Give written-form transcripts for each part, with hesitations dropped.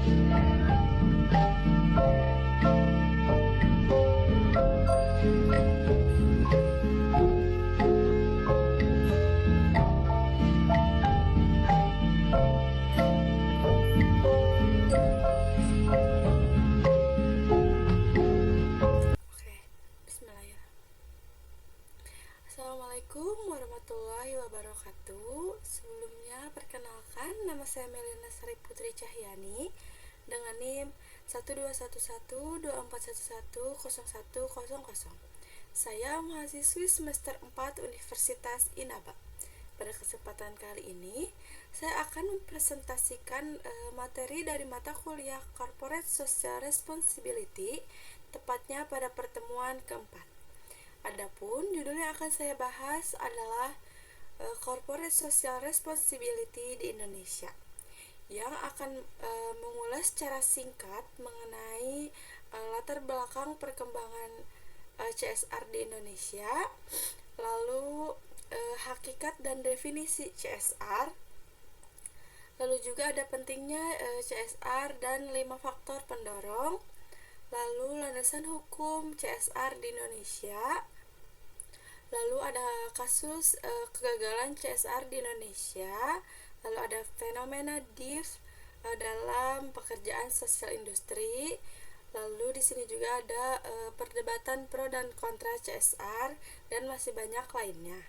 Assalamualaikum warahmatullahi wabarakatuh. Sebelumnya perkenalkan, nama saya Melina Sari Putri Cahyani dengan NIM 12112411010. Saya mahasiswi semester 4 Universitas Inaba. Pada kesempatan kali ini, saya akan mempresentasikan materi dari mata kuliah Corporate Social Responsibility, tepatnya pada pertemuan keempat. Adapun judul yang akan saya bahas adalah Corporate Social Responsibility di Indonesia, yang akan mengulas secara singkat mengenai latar belakang perkembangan CSR di Indonesia, lalu hakikat dan definisi CSR, lalu juga ada pentingnya CSR dan 5 faktor pendorong, lalu landasan hukum CSR di Indonesia, lalu ada kasus kegagalan CSR di Indonesia, lalu ada fenomena DIF dalam pekerjaan sosial industri, lalu di sini juga ada perdebatan pro dan kontra CSR, dan masih banyak lainnya.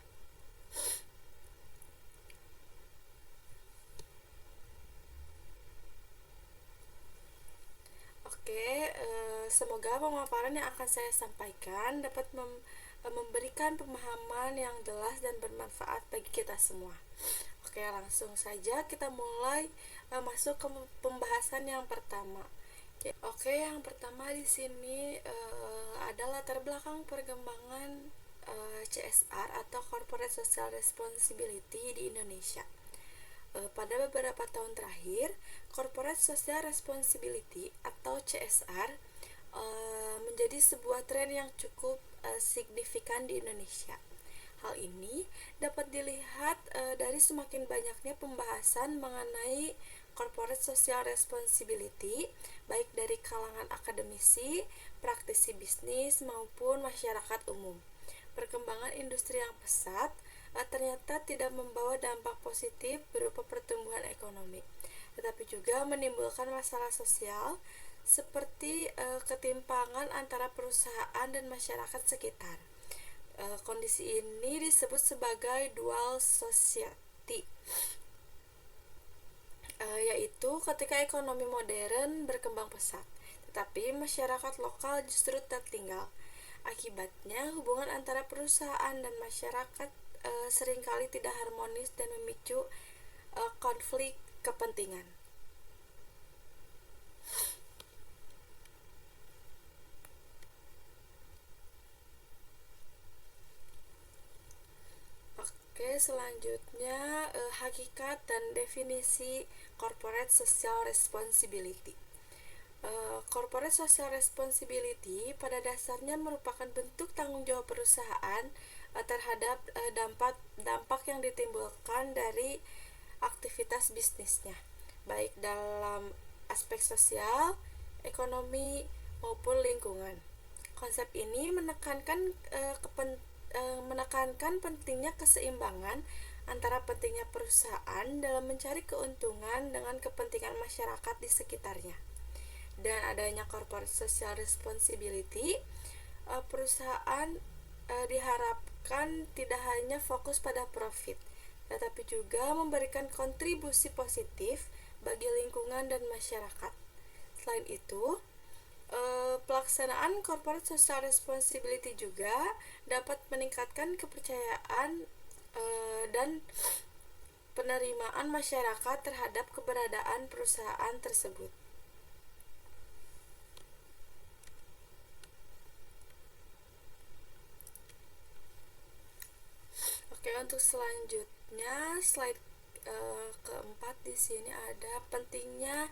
Oke, semoga pemaparan yang akan saya sampaikan dapat memberikan pemahaman yang jelas dan bermanfaat bagi kita semua. Oke, langsung saja kita mulai masuk ke pembahasan yang pertama. Oke, yang pertama di sini ada latar belakang perkembangan CSR atau Corporate Social Responsibility di Indonesia. Pada beberapa tahun terakhir, Corporate Social Responsibility atau CSR menjadi sebuah tren yang cukup signifikan di Indonesia. Hal ini dapat dilihat dari semakin banyaknya pembahasan mengenai Corporate Social Responsibility, baik dari kalangan akademisi, praktisi bisnis, maupun masyarakat umum. Perkembangan industri yang pesat ternyata tidak membawa dampak positif berupa pertumbuhan ekonomi, tetapi juga menimbulkan masalah sosial seperti ketimpangan antara perusahaan dan masyarakat sekitar. Kondisi ini disebut sebagai dual society, yaitu ketika ekonomi modern berkembang pesat, tetapi masyarakat lokal justru tertinggal. Akibatnya, hubungan antara perusahaan dan masyarakat seringkali tidak harmonis dan memicu konflik kepentingan. Oke, selanjutnya hakikat dan definisi Corporate Social Responsibility. Corporate Social Responsibility pada dasarnya merupakan bentuk tanggung jawab perusahaan terhadap dampak yang ditimbulkan dari aktivitas bisnisnya, baik dalam aspek sosial, ekonomi, maupun lingkungan. Konsep ini menekankan pentingnya keseimbangan antara pentingnya perusahaan dalam mencari keuntungan dengan kepentingan masyarakat di sekitarnya. Dan adanya Corporate Social Responsibility, perusahaan diharapkan tidak hanya fokus pada profit, tetapi juga memberikan kontribusi positif bagi lingkungan dan masyarakat. Selain itu, pelaksanaan Corporate Social Responsibility juga dapat meningkatkan kepercayaan dan penerimaan masyarakat terhadap keberadaan perusahaan tersebut. Oke, untuk selanjutnya slide keempat di sini ada pentingnya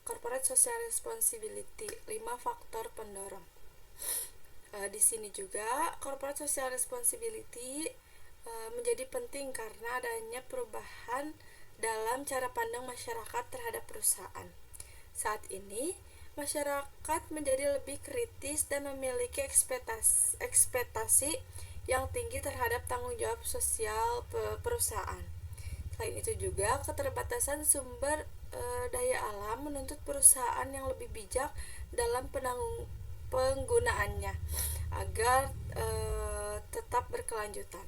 Corporate Social Responsibility, 5 faktor pendorong. Di sini juga Corporate Social Responsibility menjadi penting karena adanya perubahan dalam cara pandang masyarakat terhadap perusahaan. Saat ini, masyarakat menjadi lebih kritis dan memiliki ekspektasi yang tinggi terhadap tanggung jawab sosial perusahaan. Selain itu juga, keterbatasan sumber daya alam menuntut perusahaan yang lebih bijak dalam penggunaannya agar tetap berkelanjutan.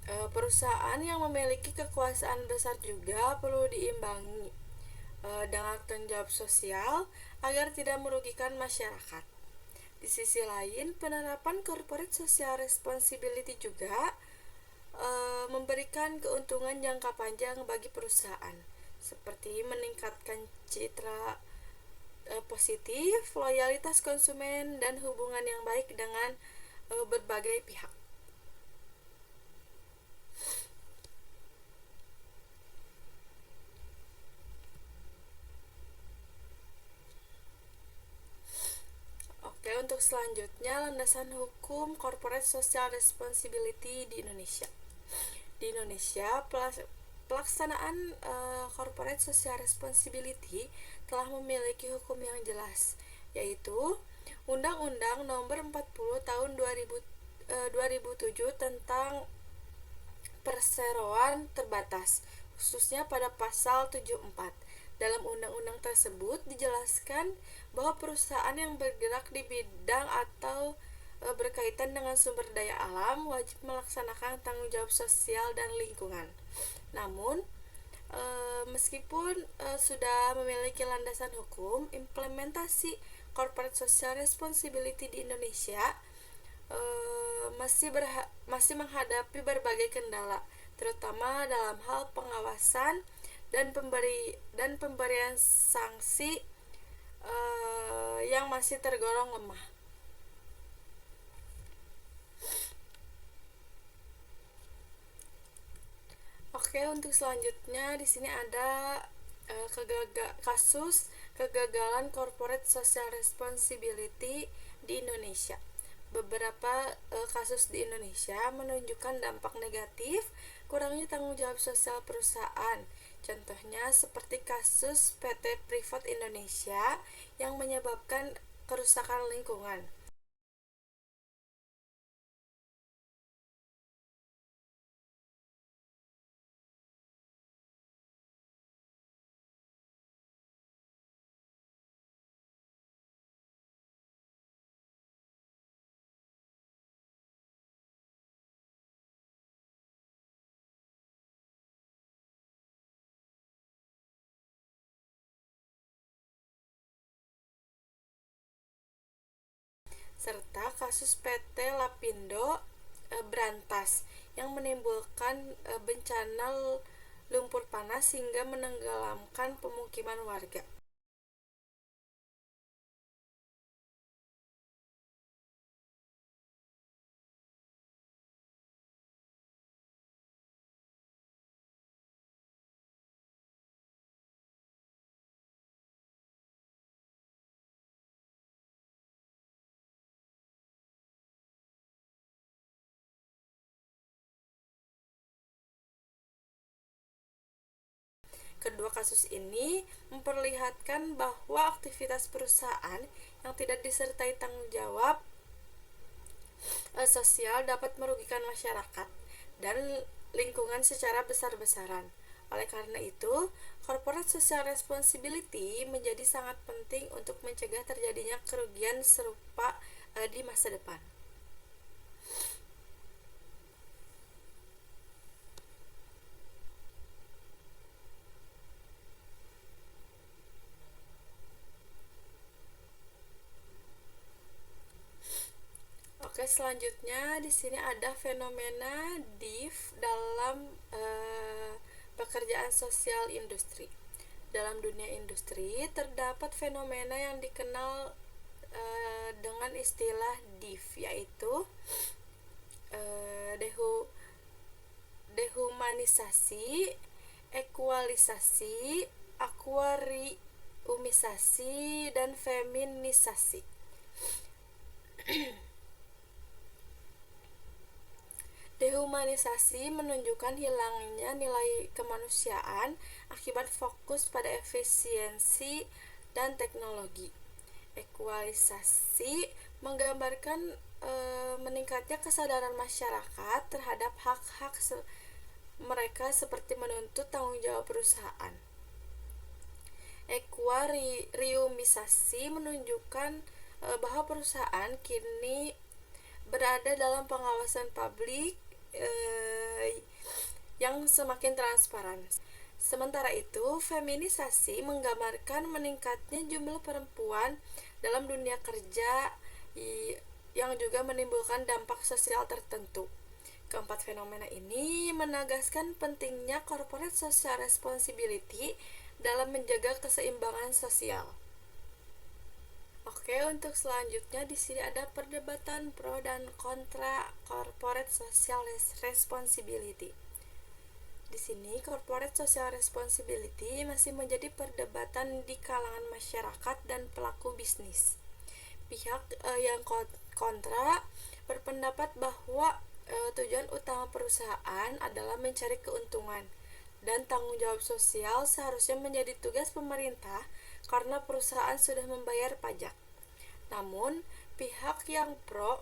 Perusahaan yang memiliki kekuasaan besar juga perlu diimbangi dengan tanggung jawab sosial agar tidak merugikan masyarakat. Di sisi lain, penerapan corporate social responsibility juga memberikan keuntungan jangka panjang bagi perusahaan, seperti meningkatkan citra positif, loyalitas konsumen, dan hubungan yang baik dengan berbagai pihak. Oke, untuk selanjutnya landasan hukum corporate social responsibility di Indonesia. Di Indonesia, pelaksanaan corporate social responsibility telah memiliki hukum yang jelas, yaitu Undang-Undang Nomor 40 Tahun 2007 tentang perseroan terbatas, khususnya pada pasal 74. Dalam undang-undang tersebut dijelaskan bahwa perusahaan yang bergerak di bidang atau berkaitan dengan sumber daya alam wajib melaksanakan tanggung jawab sosial dan lingkungan. Namun, meskipun sudah memiliki landasan hukum, implementasi corporate social responsibility di Indonesia masih menghadapi berbagai kendala, terutama dalam hal pengawasan dan pemberian sanksi yang masih tergolong lemah. Oke, untuk selanjutnya di sini ada kasus kegagalan corporate social responsibility di Indonesia. Beberapa kasus di Indonesia menunjukkan dampak negatif kurangnya tanggung jawab sosial perusahaan. Contohnya seperti kasus PT Privat Indonesia yang menyebabkan kerusakan lingkungan. Serta kasus PT Lapindo Brantas yang menimbulkan bencana lumpur panas hingga menenggelamkan pemukiman warga. Kedua kasus ini memperlihatkan bahwa aktivitas perusahaan yang tidak disertai tanggung jawab sosial dapat merugikan masyarakat dan lingkungan secara besar-besaran. Oleh karena itu, corporate social responsibility menjadi sangat penting untuk mencegah terjadinya kerugian serupa di masa depan. Oke, selanjutnya di sini ada fenomena DIF dalam pekerjaan sosial industri. Dalam dunia industri terdapat fenomena yang dikenal dengan istilah DIF, yaitu dehumanisasi, ekualisasi, akuariumisasi, dan feminisasi. Dehumanisasi menunjukkan hilangnya nilai kemanusiaan akibat fokus pada efisiensi dan teknologi. Ekualisasi menggambarkan meningkatnya kesadaran masyarakat terhadap hak-hak mereka seperti menuntut tanggung jawab perusahaan. Ekuariumisasi menunjukkan bahwa perusahaan kini berada dalam pengawasan publik yang semakin transparan. Sementara itu, feminisasi menggambarkan meningkatnya jumlah perempuan dalam dunia kerja yang juga menimbulkan dampak sosial tertentu. Keempat fenomena ini menegaskan pentingnya corporate social responsibility dalam menjaga keseimbangan sosial. Oke, untuk selanjutnya di sini ada perdebatan pro dan kontra corporate social responsibility. Di sini corporate social responsibility masih menjadi perdebatan di kalangan masyarakat dan pelaku bisnis. Pihak yang kontra berpendapat bahwa tujuan utama perusahaan adalah mencari keuntungan dan tanggung jawab sosial seharusnya menjadi tugas pemerintah karena perusahaan sudah membayar pajak. Namun, pihak yang pro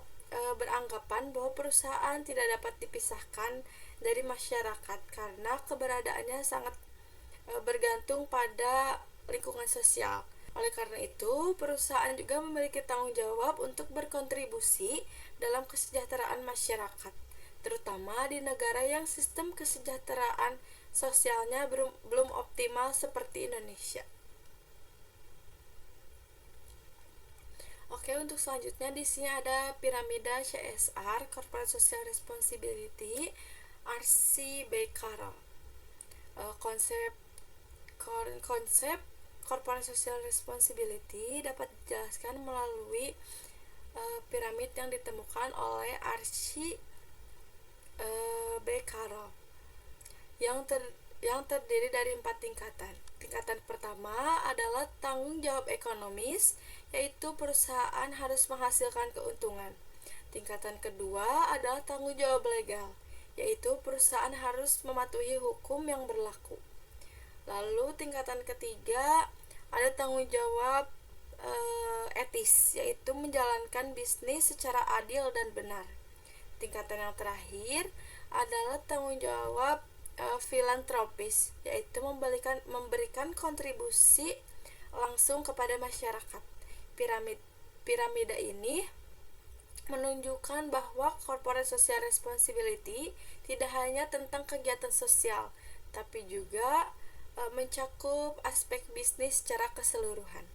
beranggapan bahwa perusahaan tidak dapat dipisahkan dari masyarakat karena keberadaannya sangat bergantung pada lingkungan sosial. Oleh karena itu, perusahaan juga memiliki tanggung jawab untuk berkontribusi dalam kesejahteraan masyarakat, terutama di negara yang sistem kesejahteraan sosialnya belum optimal seperti Indonesia. Oke, untuk selanjutnya di sini ada piramida CSR, Corporate Social Responsibility, R.C. Carroll. Konsep Corporate Social Responsibility dapat dijelaskan melalui piramid yang ditemukan oleh R.C. Carroll yang terdiri dari 4 tingkatan. Tingkatan pertama adalah tanggung jawab ekonomis, yaitu perusahaan harus menghasilkan keuntungan. Tingkatan kedua adalah tanggung jawab legal, yaitu perusahaan harus mematuhi hukum yang berlaku. Lalu tingkatan ketiga ada tanggung jawab etis, yaitu menjalankan bisnis secara adil dan benar. Tingkatan yang terakhir adalah tanggung jawab filantropis, yaitu memberikan kontribusi langsung kepada masyarakat. Piramida ini menunjukkan bahwa corporate social responsibility tidak hanya tentang kegiatan sosial, tapi juga mencakup aspek bisnis secara keseluruhan.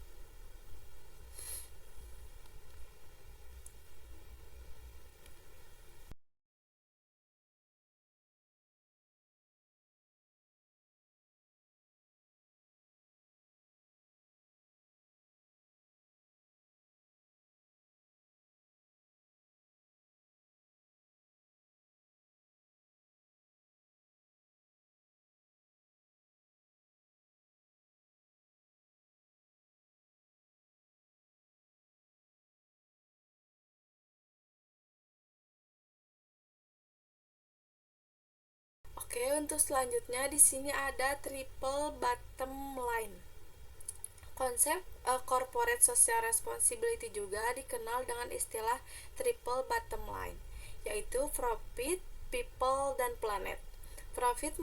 Oke, untuk selanjutnya di sini ada triple bottom line. Konsep corporate social responsibility juga dikenal dengan istilah triple bottom line, yaitu profit, people, dan planet. Profit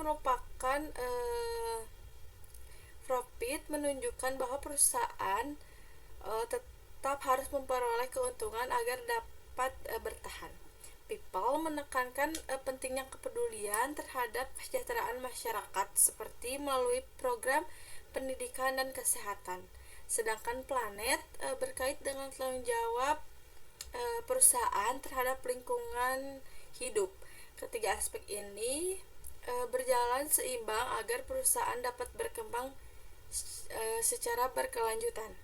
menunjukkan bahwa perusahaan tetap harus memperoleh keuntungan agar dapat bertahan. People menekankan pentingnya kepedulian terhadap kesejahteraan masyarakat seperti melalui program pendidikan dan kesehatan. Sedangkan planet berkait dengan tanggung jawab perusahaan terhadap lingkungan hidup. Ketiga aspek ini berjalan seimbang agar perusahaan dapat berkembang secara berkelanjutan.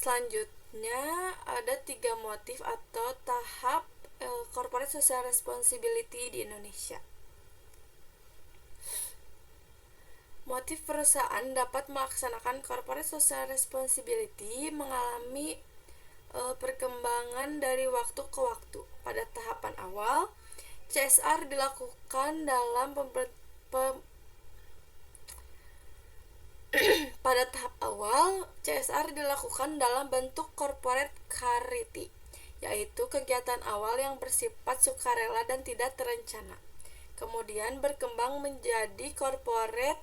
Selanjutnya ada 3 motif atau tahap corporate social responsibility di Indonesia. Motif perusahaan dapat melaksanakan corporate social responsibility mengalami perkembangan dari waktu ke waktu. Pada tahapan awal, CSR dilakukan dalam pada tahap awal, CSR dilakukan dalam bentuk corporate charity, yaitu kegiatan awal yang bersifat sukarela dan tidak terencana. Kemudian berkembang menjadi corporate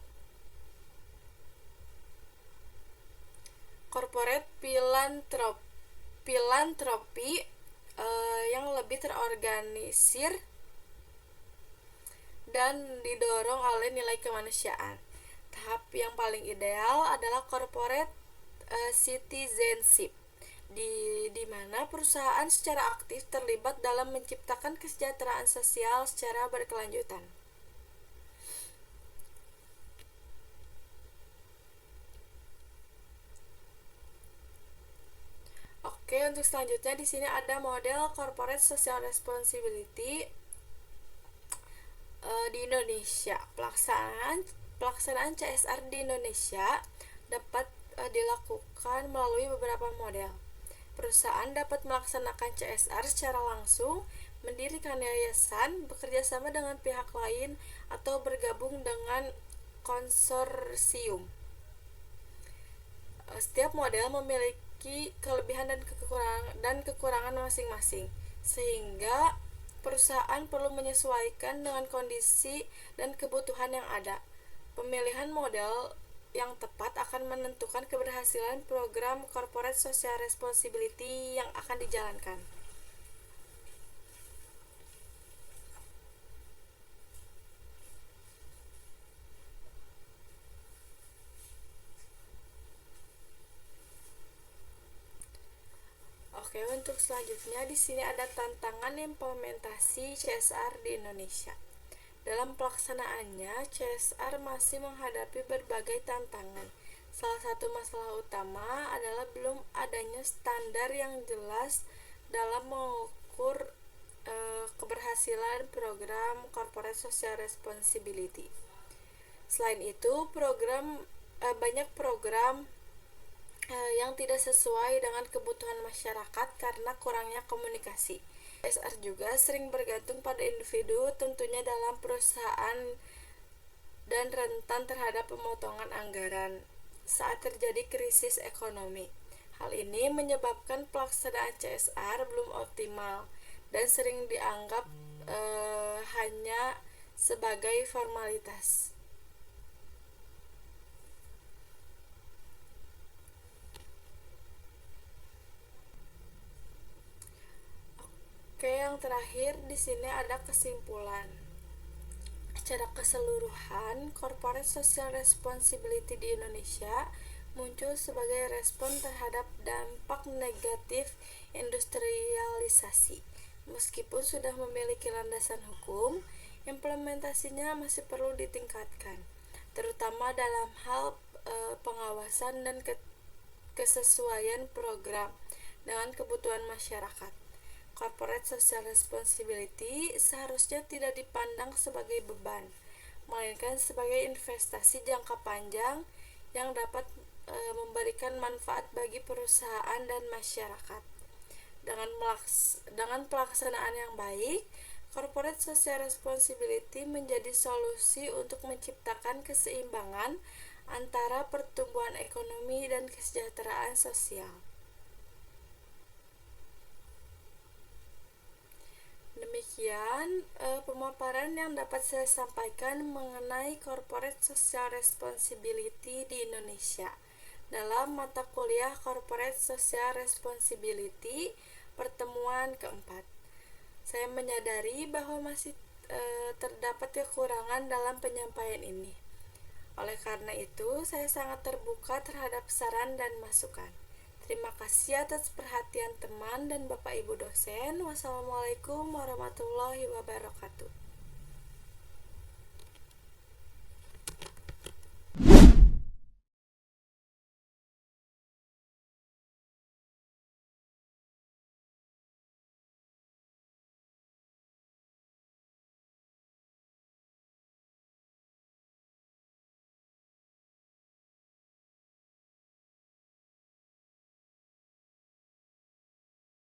filantropi yang lebih terorganisir dan didorong oleh nilai kemanusiaan. Tahap yang paling ideal adalah corporate citizenship, di mana perusahaan secara aktif terlibat dalam menciptakan kesejahteraan sosial secara berkelanjutan. Oke, untuk selanjutnya di sini ada model corporate social responsibility di Indonesia. Pelaksanaan CSR di Indonesia dapat dilakukan melalui beberapa model. Perusahaan dapat melaksanakan CSR secara langsung, mendirikan yayasan, bekerja sama dengan pihak lain, atau bergabung dengan konsorsium. Setiap model memiliki kelebihan dan kekurangan masing-masing, sehingga perusahaan perlu menyesuaikan dengan kondisi dan kebutuhan yang ada. Pemilihan model yang tepat akan menentukan keberhasilan program corporate social responsibility yang akan dijalankan. Oke, untuk selanjutnya di sini ada tantangan implementasi CSR di Indonesia. Dalam pelaksanaannya, CSR masih menghadapi berbagai tantangan. Salah satu masalah utama adalah belum adanya standar yang jelas dalam mengukur keberhasilan program corporate social responsibility. Selain itu, banyak program yang tidak sesuai dengan kebutuhan masyarakat karena kurangnya komunikasi. CSR juga sering bergantung pada individu, tentunya dalam perusahaan, dan rentan terhadap pemotongan anggaran saat terjadi krisis ekonomi. Hal ini menyebabkan pelaksanaan CSR belum optimal dan sering dianggap hanya sebagai formalitas. Oke, yang terakhir di sini ada kesimpulan. Secara keseluruhan, corporate social responsibility di Indonesia muncul sebagai respon terhadap dampak negatif industrialisasi. Meskipun sudah memiliki landasan hukum, implementasinya masih perlu ditingkatkan, terutama dalam hal pengawasan dan kesesuaian program dengan kebutuhan masyarakat. Corporate social responsibility seharusnya tidak dipandang sebagai beban, melainkan sebagai investasi jangka panjang yang dapat memberikan manfaat bagi perusahaan dan masyarakat. Dengan pelaksanaan yang baik, corporate social responsibility menjadi solusi untuk menciptakan keseimbangan antara pertumbuhan ekonomi dan kesejahteraan sosial. Demikian pemaparan yang dapat saya sampaikan mengenai corporate social responsibility di Indonesia dalam mata kuliah Corporate Social Responsibility pertemuan keempat. Saya menyadari bahwa masih terdapat kekurangan dalam penyampaian ini. Oleh karena itu, saya sangat terbuka terhadap saran dan masukan. Terima kasih atas perhatian teman dan Bapak Ibu dosen. Wassalamualaikum warahmatullahi wabarakatuh.